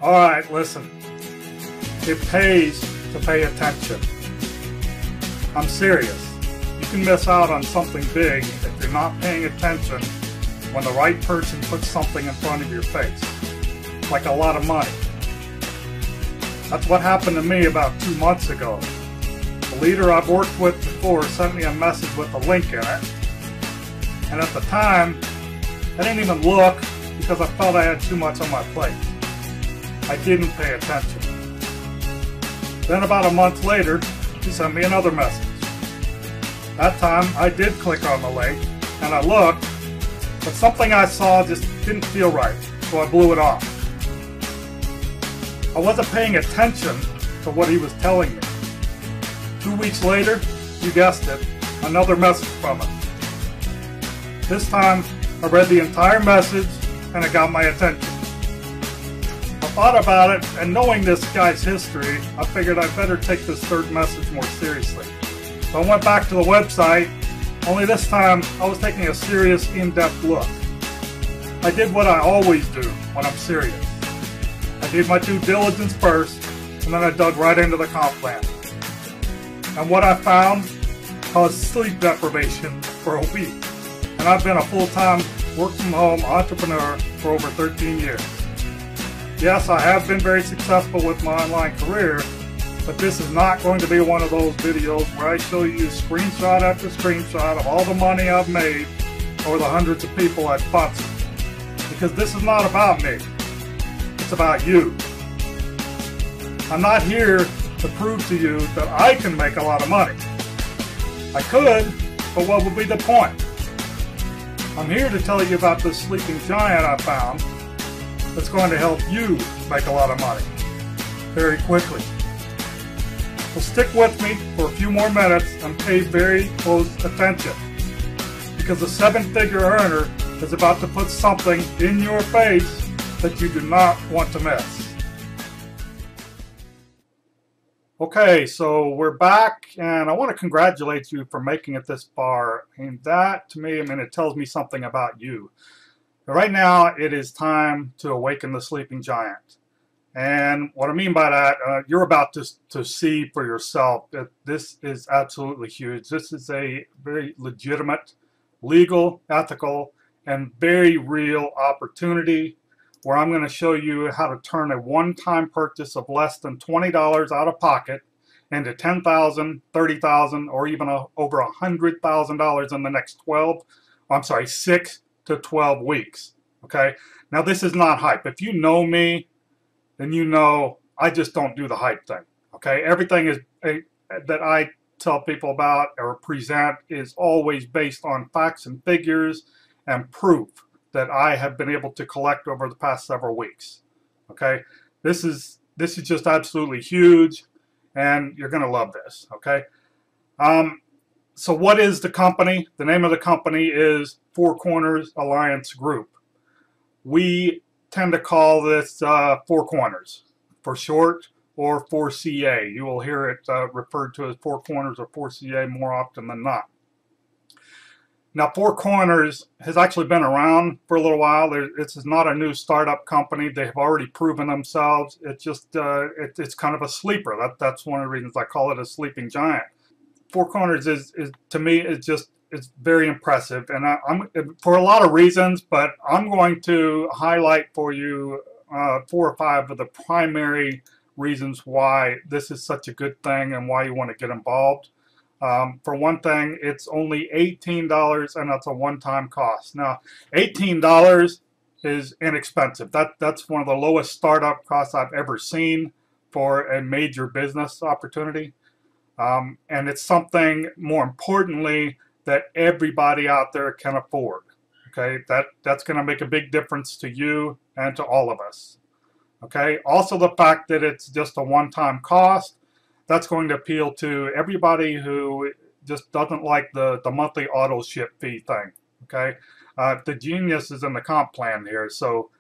Alright, listen. It pays to pay attention. I'm serious. You can miss out on something big if you're not paying attention when the right person puts something in front of your face. Like a lot of money. That's what happened to me about 2 months ago. The leader I've worked with before sent me a message with a link in it. And at the time, I didn't even look because I felt I had too much on my plate. I didn't pay attention. Then about a month later, he sent me another message. That time, I did click on the link, and I looked, but something I saw just didn't feel right, so I blew it off. I wasn't paying attention to what he was telling me. 2 weeks later, you guessed it, another message from him. This time, I read the entire message, and it got my attention. I thought about it, and knowing this guy's history, I figured I'd better take this third message more seriously. So I went back to the website, only this time I was taking a serious, in-depth look. I did what I always do when I'm serious. I did my due diligence first, and then I dug right into the comp plan. And what I found caused sleep deprivation for a week. And I've been a full-time work-from-home entrepreneur for over 13 years. Yes, I have been very successful with my online career, but this is not going to be one of those videos where I show you screenshot after screenshot of all the money I've made or the hundreds of people I've sponsored. Because this is not about me. It's about you. I'm not here to prove to you that I can make a lot of money. I could, but what would be the point? I'm here to tell you about this sleeping giant I found that's going to help you make a lot of money very quickly. So stick with me for a few more minutes and pay very close attention, because the seven-figure earner is about to put something in your face that you do not want to miss. Okay, so we're back, and I want to congratulate you for making it this far. And that, to me, it tells me something about you. Right now, it is time to awaken the sleeping giant. And what I mean by that, you're about to see for yourself that this is absolutely huge. This is a very legitimate, legal, ethical, and very real opportunity where I'm going to show you how to turn a one-time purchase of less than $20 out of pocket into $10,000, $30,000, or even over $100,000 in the next 6 to 12 weeks. Okay, now this is not hype. If you know me, then you know I just don't do the hype thing. Okay, everything is that I tell people about or present is always based on facts and figures and proof that I have been able to collect over the past several weeks. Okay, this is just absolutely huge, and you're gonna love this. Okay, so what is the company? The name of the company is Four Corners Alliance Group. We tend to call this Four Corners for short, or 4CA. You will hear it referred to as Four Corners or 4CA more often than not. Now, Four Corners has actually been around for a little while. This is not a new startup company. They have already proven themselves. It's just it's kind of a sleeper. That's one of the reasons I call it a sleeping giant. Four Corners is to me it's very impressive, and I'm for a lot of reasons, but I'm going to highlight for you 4 or 5 of the primary reasons why this is such a good thing and why you want to get involved. For one thing, it's only $18, and that's a one-time cost. Now, $18 is inexpensive. That's one of the lowest startup costs I've ever seen for a major business opportunity. And it's something, more importantly, that everybody out there can afford. Okay, that's going to make a big difference to you and to all of us. Okay, also the fact that it's just a one-time cost, that's going to appeal to everybody who just doesn't like the monthly auto ship fee thing. Okay, the genius is in the comp plan here, so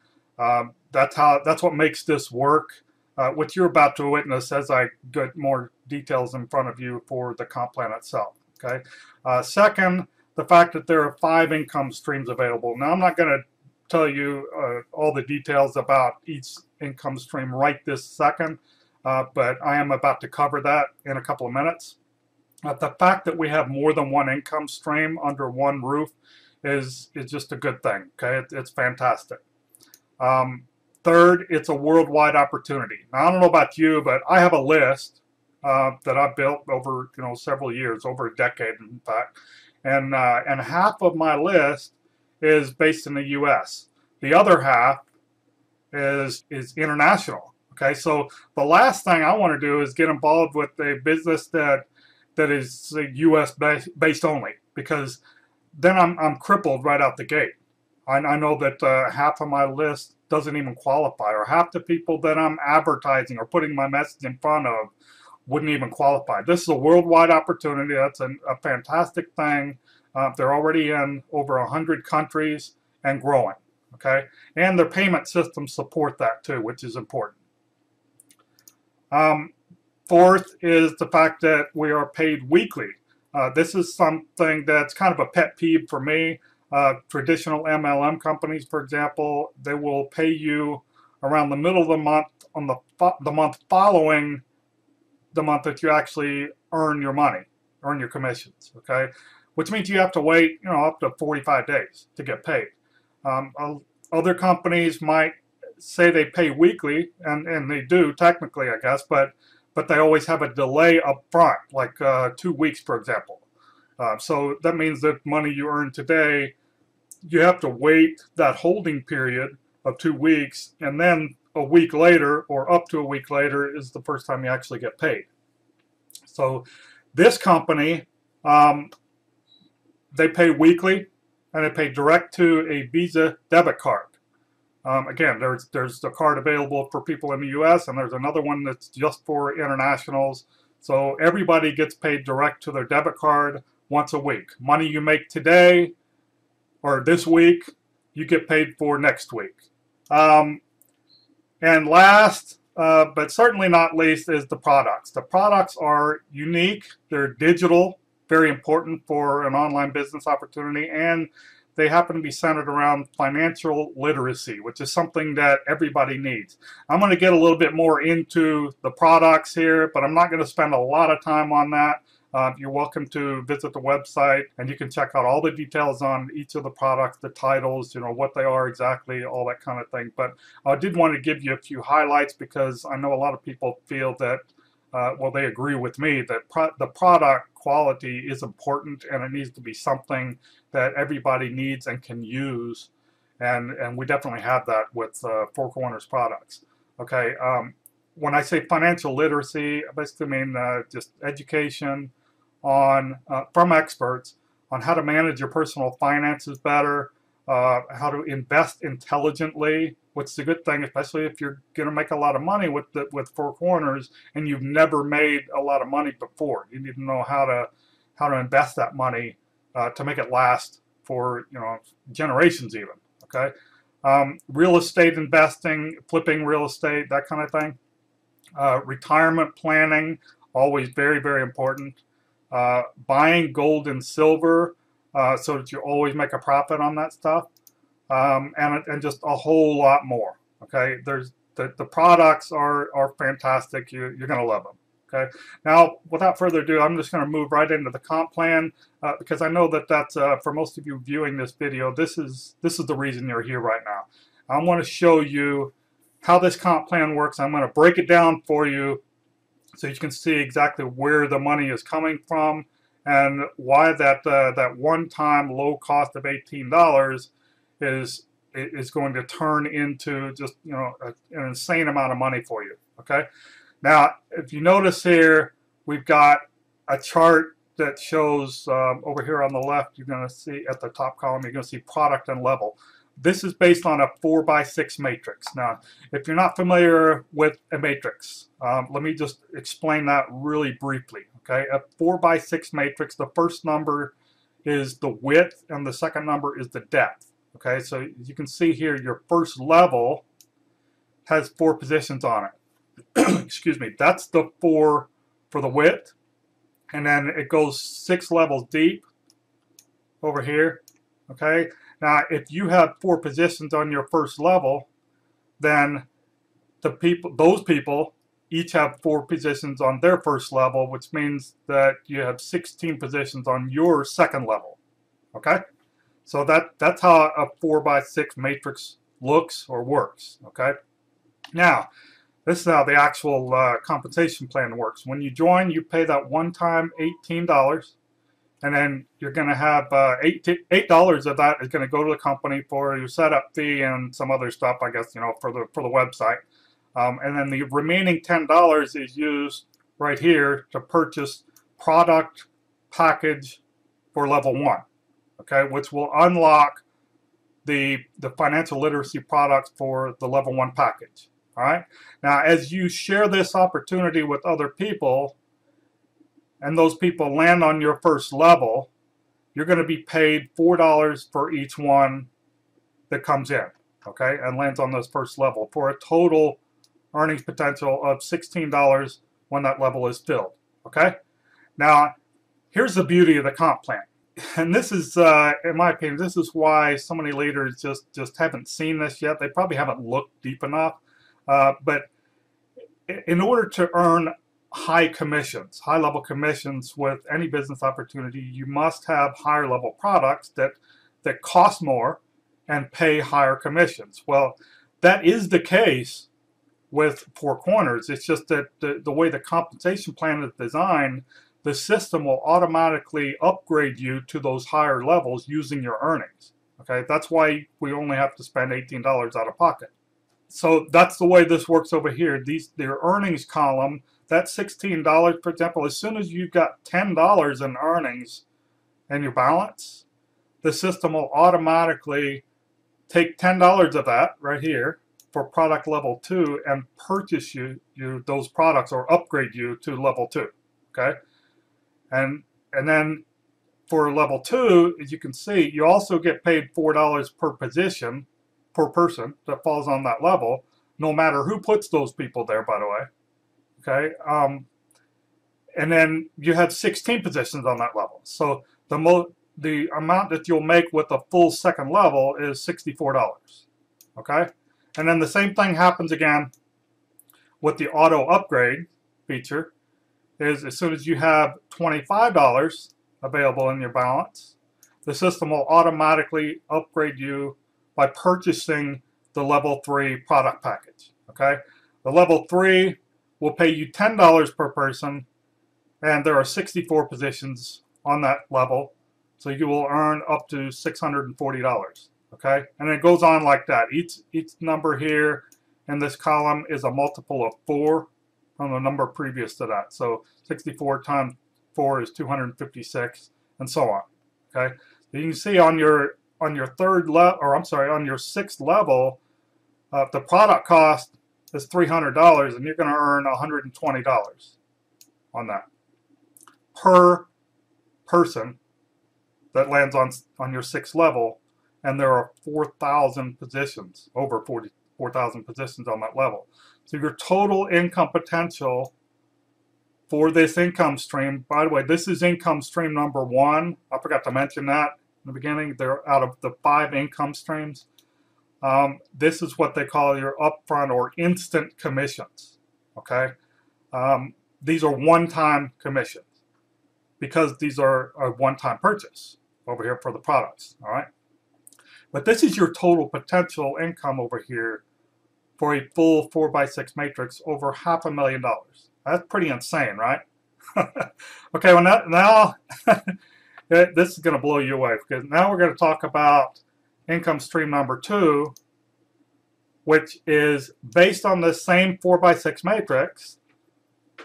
that's what makes this work. What you're about to witness as I get more details in front of you for the comp plan itself. Okay. Second, the fact that there are 5 income streams available. Now, I'm not going to tell you all the details about each income stream right this second, but I am about to cover that in a couple of minutes. The fact that we have more than one income stream under one roof is just a good thing. Okay, it's fantastic. Third, it's a worldwide opportunity. Now, I don't know about you, but I have a list that I built over several years, over a decade, in fact, and half of my list is based in the U.S. The other half is international. Okay, so the last thing I want to do is get involved with a business that is U.S. based only, because then I'm crippled right out the gate. I know that half of my list doesn't even qualify, or half the people that I'm advertising or putting my message in front of wouldn't even qualify. This is a worldwide opportunity. That's a fantastic thing. They're already in over 100 countries and growing. Okay, and their payment systems support that too, which is important. Fourth is the fact that we are paid weekly. This is something that's kind of a pet peeve for me. Traditional MLM companies, for example, they will pay you around the middle of the month on the month following the month that you actually earn your money, earn your commissions. Okay, which means you have to wait, up to 45 days to get paid. Other companies might say they pay weekly, and they do technically, I guess, but they always have a delay up front, like 2 weeks, for example. So that means that money you earn today, you have to wait that holding period of 2 weeks, and then a week later, or up to a week later, is the first time you actually get paid. So this company, they pay weekly, and they pay direct to a Visa debit card. Again, there's a card available for people in the U.S., and there's another one that's just for internationals. So everybody gets paid direct to their debit card once a week. Money you make today or this week, you get paid for next week. And last, but certainly not least, is the products. The products are unique. They're digital, very important for an online business opportunity, and they happen to be centered around financial literacy, which is something that everybody needs. I'm going to get a little bit more into the products here, but I'm not going to spend a lot of time on that. You're welcome to visit the website, and you can check out all the details on each of the products, the titles, what they are exactly, all that kind of thing. But I did want to give you a few highlights, because I know a lot of people feel that, well, they agree with me that the product quality is important, and it needs to be something that everybody needs and can use, and we definitely have that with Four Corners products. Okay, when I say financial literacy, I basically mean just education on from experts on how to manage your personal finances better, how to invest intelligently, which is a good thing, especially if you're going to make a lot of money with Four Corners and you've never made a lot of money before. You need to know how to invest that money to make it last for generations even. Okay, real estate investing, flipping real estate, that kind of thing. Retirement planning, always very, very important. Buying gold and silver so that you always make a profit on that stuff, and just a whole lot more. Okay, there's the products are fantastic. You're going to love them. Okay, now without further ado, I'm just going to move right into the comp plan, because I know that that's for most of you viewing this video, this is the reason you're here right now. I want to show you how this comp plan works. I'm going to break it down for you so you can see exactly where the money is coming from, and why that one-time low cost of $18 is going to turn into just an insane amount of money for you. Okay, now if you notice here, we've got a chart that shows over here on the left. You're going to see at the top column, you're going to see product and level. This is based on a 4x6 matrix. Now, if you're not familiar with a matrix, let me just explain that really briefly. Okay, a 4x6 matrix, the first number is the width and the second number is the depth. Okay, so as you can see here, your first level has 4 positions on it. Excuse me, that's the 4 for the width, and then it goes 6 levels deep over here. Okay, Now, if you have 4 positions on your first level, then those people each have 4 positions on their first level, which means that you have 16 positions on your second level. Okay, so that's how a 4x6 matrix looks or works. Okay, now this is how the actual compensation plan works. When you join, you pay that one-time $18, and then you're going to have $8 of that is going to go to the company for your setup fee and some other stuff, I guess, for the website. And then the remaining $10 is used right here to purchase product package for level 1, okay, which will unlock the financial literacy products for the level 1 package. All right. Now, as you share this opportunity with other people, and those people land on your first level, you're going to be paid $4 for each one that comes in, okay, and lands on this first level, for a total earnings potential of $16 when that level is filled. Okay. Now, here's the beauty of the comp plan, and this is, in my opinion, this is why so many leaders just haven't seen this yet. They probably haven't looked deep enough. But in order to earn high commissions, high-level commissions with any business opportunity, you must have higher-level products that cost more and pay higher commissions. Well, that is the case with Four Corners. It's just that the way the compensation plan is designed, the system will automatically upgrade you to those higher levels using your earnings. Okay, that's why we only have to spend $18 out of pocket. So that's the way this works over here. Their earnings column, that $16, for example, as soon as you've got $10 in earnings in your balance, the system will automatically take $10 of that right here for product level 2 and purchase you those products, or upgrade you to level 2. Okay, and then for level 2, as you can see, you also get paid $4 per position, per person that falls on that level, no matter who puts those people there, by the way. Okay, and then you have 16 positions on that level. So the amount that you'll make with a full second level is $64. Okay, and then the same thing happens again with the auto upgrade feature. Is as soon as you have $25 available in your balance, the system will automatically upgrade you by purchasing the level 3 product package. Okay, the level 3 will pay you $10 per person, and there are 64 positions on that level, so you will earn up to $640. Okay, and it goes on like that. Each number here in this column is a multiple of 4 from the number previous to that. So 64 times 4 is 256, and so on. Okay, so you can see on your third level, or I'm sorry, on your 6th level, the product cost is $300, and you're going to earn $120 on that per person that lands on your 6th level, and there are 4,000 positions, over 4,000 positions on that level. So your total income potential for this income stream, by the way, this is income stream number 1. I forgot to mention that in the beginning. They're out of the 5 income streams. This is what they call your upfront or instant commissions. Okay, these are one-time commissions because these are a one-time purchase over here for the products. All right, but this is your total potential income over here for a full 4x6 matrix, over $500,000. That's pretty insane, right? Okay, well now this is going to blow you away, because now we're going to talk about income stream number 2, which is based on the same 4x6 matrix,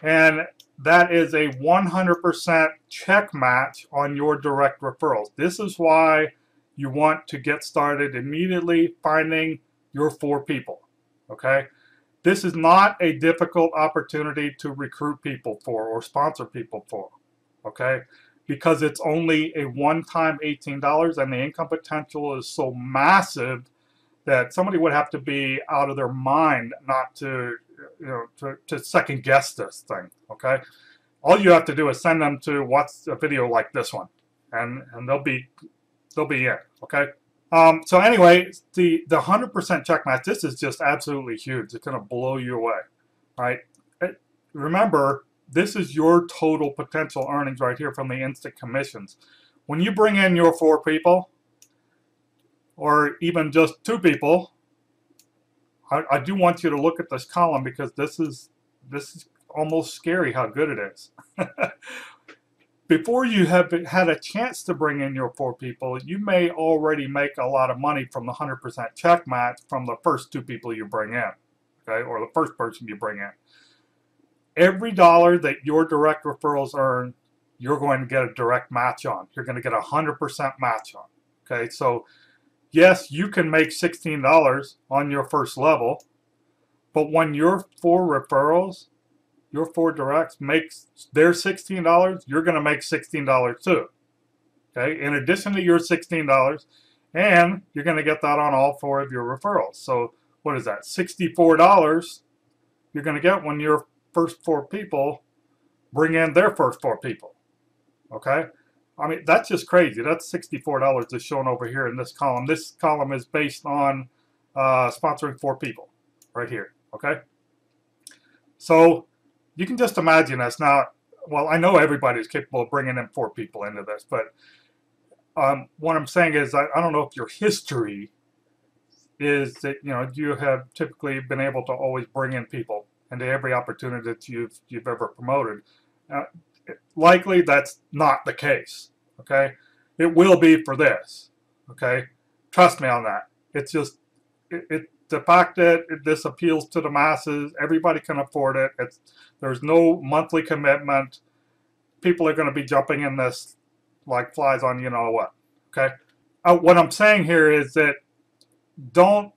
and that is a 100% check match on your direct referrals. This is why you want to get started immediately finding your 4 people. Okay, this is not a difficult opportunity to recruit people for or sponsor people for. Okay, because it's only a one-time $18, and the income potential is so massive that somebody would have to be out of their mind not to, to second guess this thing. Okay, all you have to do is send them to watch a video like this one, and they'll be in. Okay, So anyway, the 100% check match, this is just absolutely huge. It's going to blow you away, right? Remember, this is your total potential earnings right here from the instant commissions. When you bring in your 4 people, or even just 2 people, I do want you to look at this column because this is almost scary how good it is. Before you have had a chance to bring in your 4 people, you may already make a lot of money from the 100% check match from the first 2 people you bring in, okay, or the first person you bring in. Every dollar that your direct referrals earn, you're going to get a direct match on. You're going to get a 100% match on, okay? So yes, you can make $16 on your first level, but when your 4 referrals, your 4 directs makes their $16, you're going to make $16 too. Okay, in addition to your $16, and you're going to get that on all 4 of your referrals. So what is that? $64 you're going to get when your first 4 people bring in their first 4 people. Okay, I mean, that's just crazy. That's $64 that's shown over here in this column. This column is based on sponsoring 4 people right here. Okay, so you can just imagine this. Now, well, I know everybody's capable of bringing in 4 people into this, but what I'm saying is I don't know if your history is that, you know, you have typically been able to always bring in people into every opportunity that you've ever promoted. Likely that's not the case, okay? It will be for this, okay? Trust me on that. It's just, the fact that this appeals to the masses, everybody can afford it. There's no monthly commitment. People are going to be jumping in this like flies on you know what, okay? What I'm saying here is that don't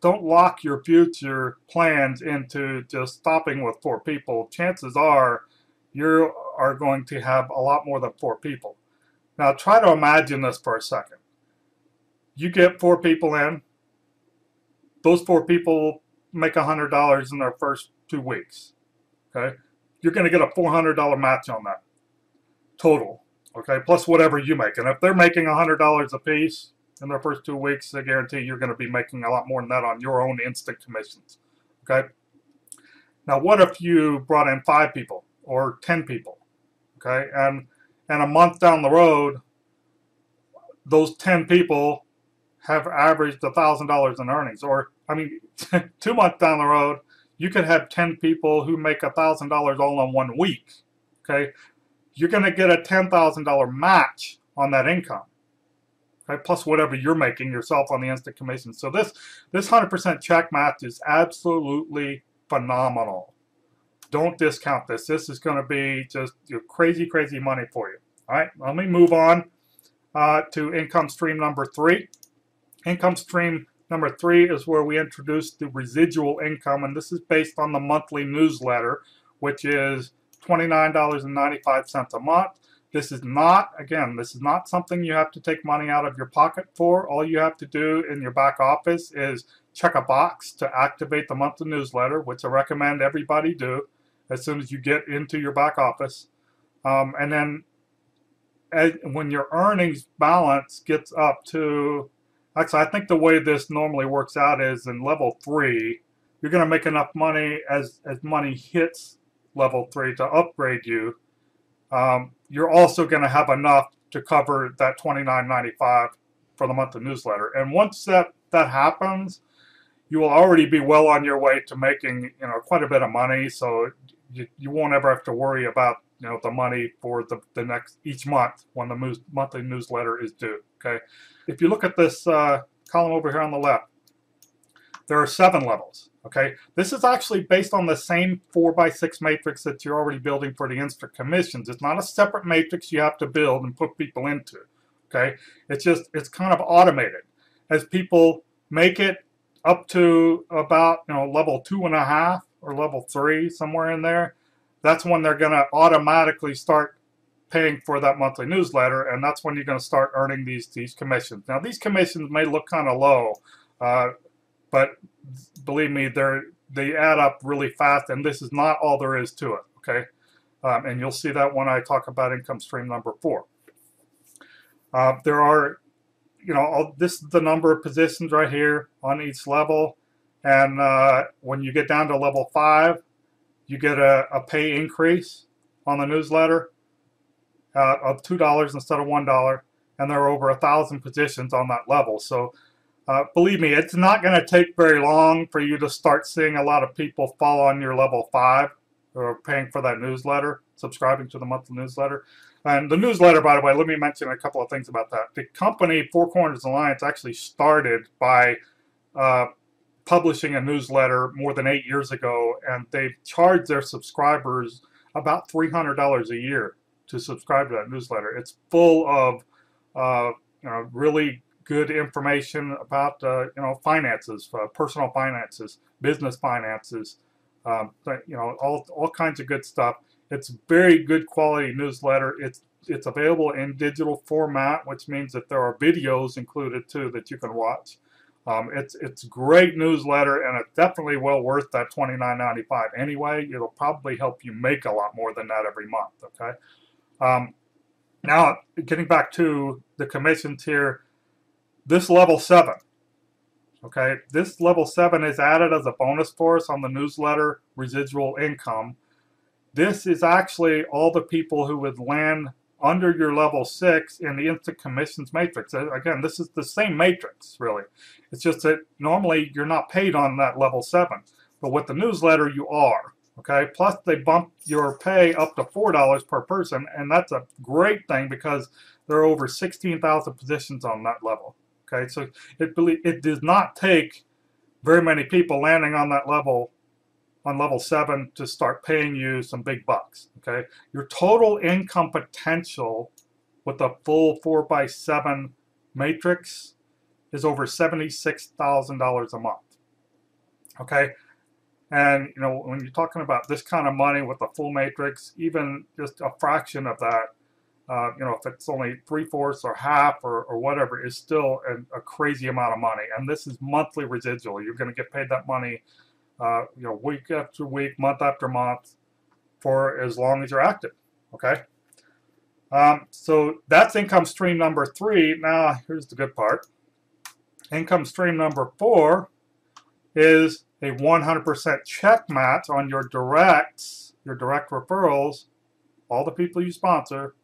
lock your future plans into just stopping with 4 people. Chances are you are going to have a lot more than 4 people. Now try to imagine this for a second. You get 4 people in. Those 4 people make $100 in their first 2 weeks. Okay, you're going to get a $400 match on that total. Okay, plus whatever you make. And if they're making $100 a piece in their first 2 weeks, I guarantee you're going to be making a lot more than that on your own instant commissions. Okay. Now, what if you brought in 5 people or 10 people? Okay, and a month down the road, those 10 people have averaged $1,000 in earnings. Or, I mean, 2 months down the road, you could have 10 people who make $1,000 all in 1 week. Okay, you're going to get a $10,000 match on that income. Okay, plus whatever you're making yourself on the instant commission. So this 100% check match is absolutely phenomenal. Don't discount this. This is going to be just crazy, crazy money for you. All right, let me move on to income stream number 3. Income stream number 3 is where we introduce the residual income, and this is based on the monthly newsletter, which is $29.95 a month. This is not, again, this is not something you have to take money out of your pocket for. All you have to do in your back office is check a box to activate the monthly newsletter, which I recommend everybody do as soon as you get into your back office. And then when your earnings balance gets up to, actually, I think the way this normally works out is in level 3, you're going to make enough money as money hits level 3 to upgrade you. You're also going to have enough to cover that $29.95 for the monthly newsletter. And once that happens, you will already be well on your way to making, you know, quite a bit of money. So you won't ever have to worry about, you know, the money for the next each month when the monthly newsletter is due. Okay, if you look at this column over here on the left, there are 7 levels. Okay, this is actually based on the same 4x6 matrix that you're already building for the instant commissions. It's not a separate matrix you have to build and put people into. Okay, it's kind of automated. As people make it up to about, you know, level 2.5 or level 3, somewhere in there, that's when they're going to automatically start paying for that monthly newsletter, and that's when you're going to start earning these commissions. Now, these commissions may look kind of low, but believe me, they add up really fast, and this is not all there is to it. Okay, and you'll see that when I talk about income stream number 4. There are this is the number of positions right here on each level. And when you get down to level 5, you get a pay increase on the newsletter of $2 instead of $1. And there are over 1,000 positions on that level. So believe me, it's not going to take very long for you to start seeing a lot of people fall on your level 5 who are paying for that newsletter, subscribing to the monthly newsletter. And the newsletter, by the way, let me mention a couple of things about that. The company, Four Corners Alliance, actually started by publishing a newsletter more than 8 years ago, and they charged their subscribers about $300 a year to subscribe to that newsletter. It's full of really good information about finances, personal finances, business finances, all kinds of good stuff. It's very good quality newsletter. It's available in digital format, which means that there are videos included too that you can watch. It's great newsletter, and it's definitely well worth that $29.95 anyway. It'll probably help you make a lot more than that every month. Okay. Now, getting back to the commissions here, this level 7. Okay, this level 7 is added as a bonus for us on the newsletter residual income. This is actually all the people who would land under your level 6 in the instant commissions matrix. Again, this is the same matrix, really. It's just that normally you're not paid on that level 7, but with the newsletter you are. Okay, plus they bump your pay up to $4 per person, and that's a great thing because there are over 16,000 positions on that level. Okay, so it does not take very many people landing on that level, on level 7, to start paying you some big bucks. Okay, your total income potential with a full 4x7 matrix is over $76,000 a month. Okay, and when you're talking about this kind of money with a full matrix, even just a fraction of that, if it's only 3/4 or half or whatever, is still a crazy amount of money. And this is monthly residual. You're going to get paid that money, week after week, month after month, for as long as you're active. Okay. So that's income stream number 3. Now here's the good part. Income stream number 4 is a 100% check match on your direct referrals, all the people you sponsor,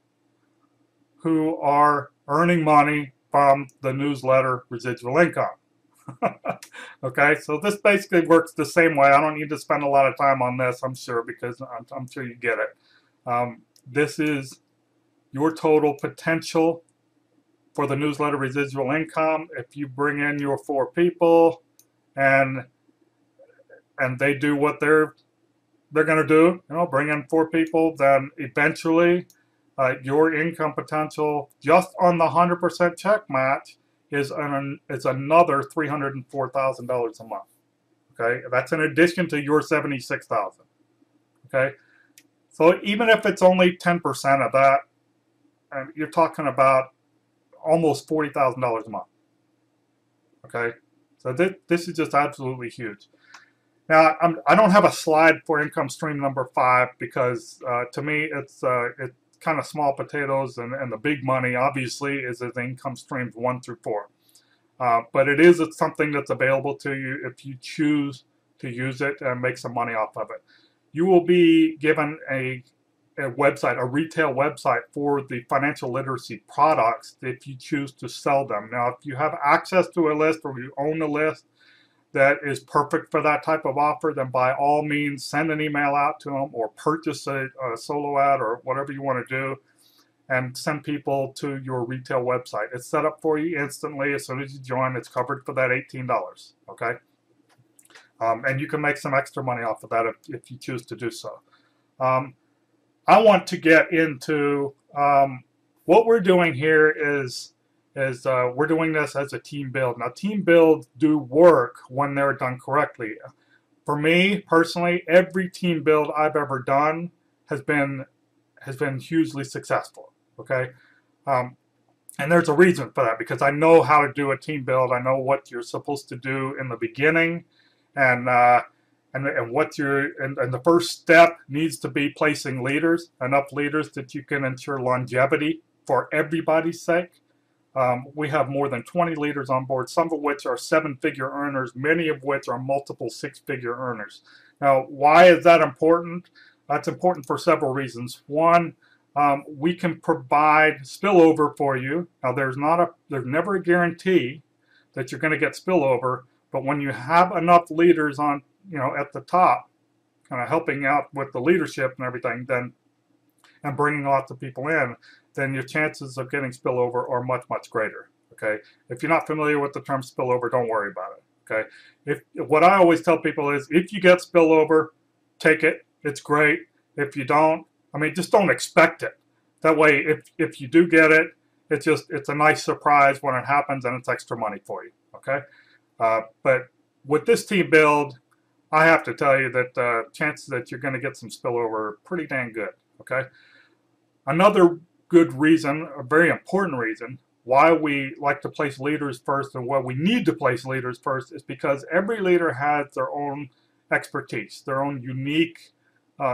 who are earning money from the newsletter residual income. Okay, so this basically works the same way. I don't need to spend a lot of time on this, I'm sure, because I'm sure you get it. This is your total potential for the newsletter residual income. If you bring in your 4 people and they do what they're going to do, bring in 4 people, then eventually your income potential just on the 100% check match is another $304,000 a month. Okay, that's in addition to your $76,000. Okay, so even if it's only 10% of that, you're talking about almost $40,000 a month. Okay, so this is just absolutely huge. Now, I don't have a slide for income stream number 5 because to me it's kind of small potatoes, and the big money obviously is in income streams 1 through 4. But it's something that's available to you if you choose to use it and make some money off of it. You will be given a website, a retail website for the financial literacy products if you choose to sell them. Now, if you have access to a list or you own a list that is perfect for that type of offer, then by all means send an email out to them or purchase a solo ad or whatever you want to do and send people to your retail website. It's set up for you instantly as soon as you join. It's covered for that $18. Okay, and you can make some extra money off of that if you choose to do so. I want to get into what we're doing here is we're doing this as a team build. Now, team builds do work when they're done correctly. For me personally, every team build I've ever done has been hugely successful. Okay, and there's a reason for that, because I know how to do a team build. I know what you're supposed to do in the beginning, and what and the first step needs to be placing leaders, enough leaders that you can ensure longevity for everybody's sake. We have more than 20 leaders on board, some of which are 7-figure earners, many of which are multiple 6-figure earners. Now, why is that important? That's important for several reasons. One, we can provide spillover for you. Now, there's never a guarantee that you're going to get spillover, but when you have enough leaders on, at the top, kind of helping out with the leadership and everything, then and bringing lots of people in, then your chances of getting spillover are much, much greater. Okay, if you're not familiar with the term spillover, don't worry about it. Okay, what I always tell people is, if you get spillover, take it. It's great. If you don't, just don't expect it. That way, if you do get it, it's a nice surprise when it happens, and it's extra money for you. Okay, but with this team build, I have to tell you that the chances that you're going to get some spillover are pretty dang good. Okay. Another good reason, a very important reason, why we like to place leaders first and why we need to place leaders first is because every leader has their own expertise, their own unique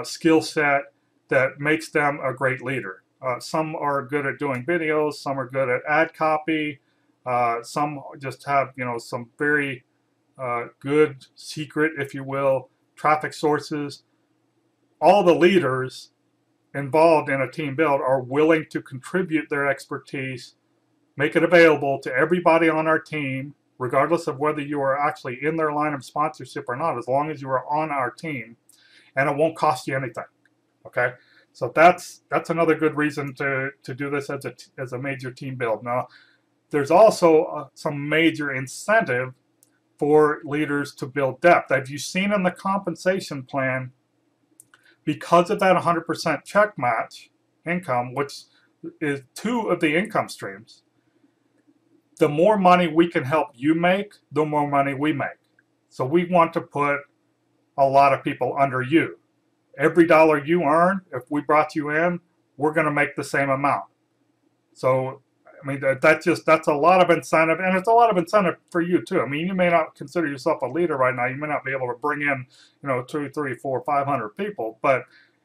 skill set that makes them a great leader. Some are good at doing videos, some are good at ad copy, some just have some very good secret, if you will, traffic sources. All the leaders involved in a team build are willing to contribute their expertise, make it available to everybody on our team, regardless of whether you are actually in their line of sponsorship or not, as long as you are on our team, and it won't cost you anything. Okay, so that's another good reason to do this as a major team build. Now, there's also some major incentive for leaders to build depth. As you've seen in the compensation plan, because of that 100% check match income, which is 2 of the income streams, the more money we can help you make, the more money we make. So we want to put a lot of people under you. Every dollar you earn, if we brought you in, we're going to make the same amount. So that's a lot of incentive, and it's a lot of incentive for you too. You may not consider yourself a leader right now. You may not be able to bring in 2, 3, 4, 500 people, but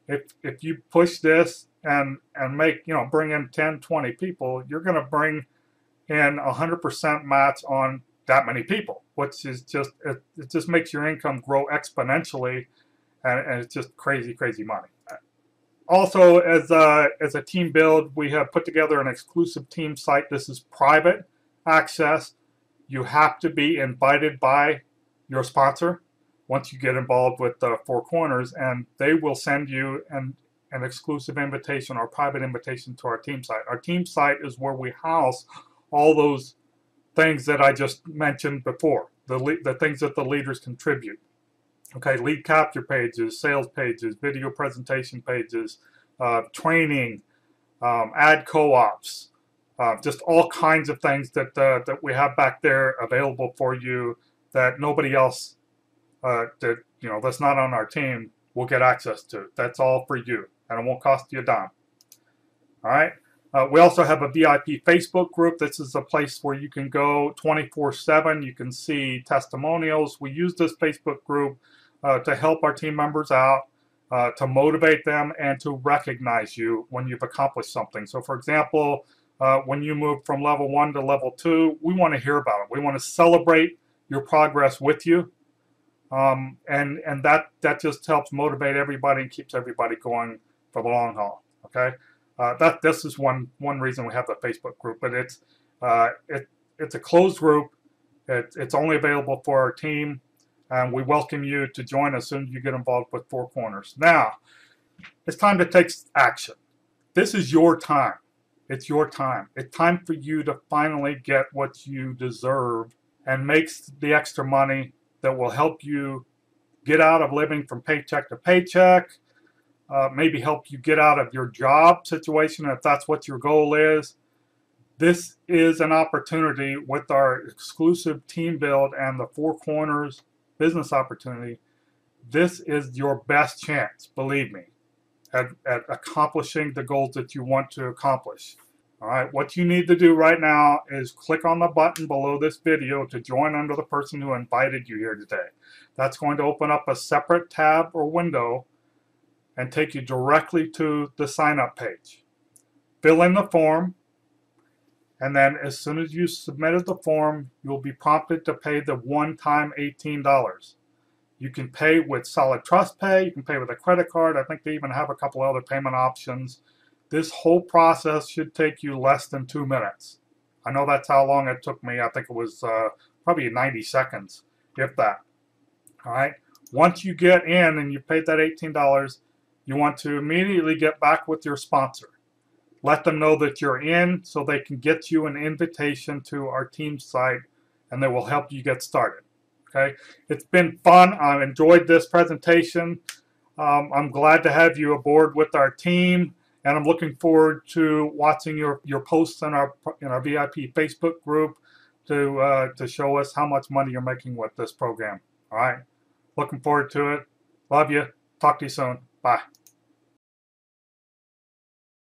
if you push this and make bring in 10, 20 people, you're going to bring in 100% match on that many people, which is it just makes your income grow exponentially, and it's just crazy money. Also, as a team build, we have put together an exclusive team site. This is private access. You have to be invited by your sponsor once you get involved with the Four Corners, and they will send you an exclusive invitation or private invitation to our team site. Our team site is where we house all those things that I just mentioned before, the things that the leaders contribute. Okay, lead capture pages, sales pages, video presentation pages, training, ad co-ops, just all kinds of things that we have back there available for you that nobody else that's not on our team will get access to. That's all for you, and it won't cost you a dime. All right. We also have a VIP Facebook group. This is a place where you can go 24/7. You can see testimonials. We use this Facebook group to help our team members out, to motivate them, and to recognize you when you've accomplished something. So, for example, when you move from level 1 to level 2, we want to hear about it. We want to celebrate your progress with you, and that just helps motivate everybody and keeps everybody going for the long haul. Okay. This is one reason we have the Facebook group, but it's a closed group. It's only available for our team, and we welcome you to join as soon as you get involved with Four Corners. Now, it's time to take action. This is your time. It's your time. It's time for you to finally get what you deserve and make the extra money that will help you get out of living from paycheck to paycheck. Maybe help you get out of your job situation if that's what your goal is. This is an opportunity with our exclusive team build and the Four Corners business opportunity. This is your best chance, believe me, at accomplishing the goals that you want to accomplish. All right, what you need to do right now is click on the button below this video to join under the person who invited you here today. That's going to open up a separate tab or window and take you directly to the sign-up page. Fill in the form, And then as soon as you submitted the form, you'll be prompted to pay the one-time $18. You can pay with Solid Trust Pay. You can pay with a credit card. I think they even have a couple other payment options. This whole process should take you less than 2 minutes. I know that's how long it took me. I think it was probably 90 seconds, if that. All right. Once you get in and you paid that $18, you want to immediately get back with your sponsor. Let them know that you're in so they can get you an invitation to our team site, and they will help you get started. Okay. It's been fun. I've enjoyed this presentation. I'm glad to have you aboard with our team, and I'm looking forward to watching your posts in our VIP Facebook group to show us how much money you're making with this program. All right. Looking forward to it. Love you. Talk to you soon. Bye.